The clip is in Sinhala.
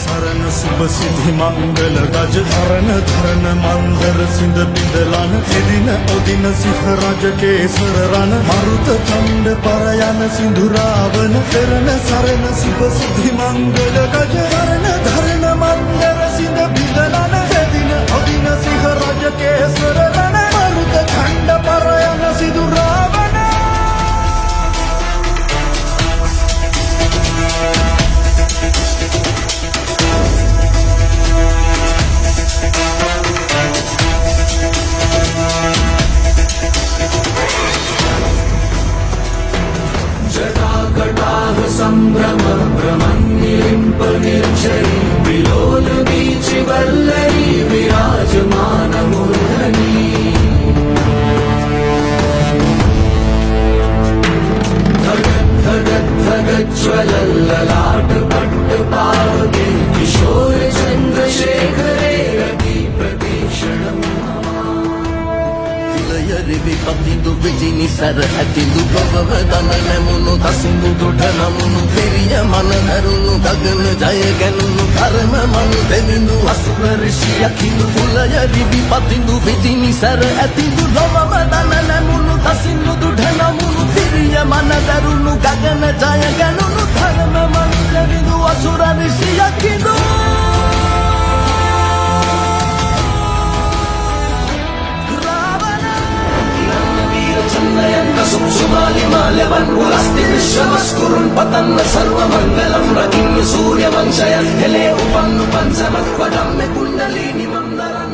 සරණ සුභ සිද්ධි මංගල ගජ හරණ ධරණ මන්දර සිඳ බිඳලන එදින ඔදින සිහ රජ කේසර රණ මරුත ඡන්ද පරයන සිඳුරාවන කරන සරණ සුභ සිද්ධි මංගල ගජ හරණ ධරණ මන්දර සිඳ බිඳලන එදින ඔදින සිහ රජ කේසර රණ මරුත ඡන්ද පරයන සිඳුරාවන संभ्रम भ्रमन्निलिम्प निर्झरी विलोल बीचि वल्लरी विराजमान मूर्धनि धगत् धगत् धगत् ज्वलल्ललाट पट्ट पावके किशोर चन्द्रशेखरे रति प्रतीक्षणम् විපතිදු විජිනි සර ඇතිදු ප්‍රභව දන නැමුණු දසිඳු දොඩ නමුණු පෙරිය මන දරුණු ගගන ජය ගැනුණු කර්ම මනු දෙවිඳු අසුර ඍෂිය කිඳු කුලය විපතිදු විජිනි සර ඇතිදු ප්‍රභව දන නැමුණු දසිඳු දොඩ නමුණු පෙරිය මන දරුණු ගගන ජය ගැනුණු කර්ම මනු දෙවිඳු අසුර ඍෂිය කිඳු सुमालिमाल्यवन् पुलस्ति विश्वमस्कुरुन् पतन्न सर्वमङ्गलं रतिं सूर्यवंशयन् हेले उपन्नु पञ्चमत्वडं मे कुण्डलिनी मन्दरन्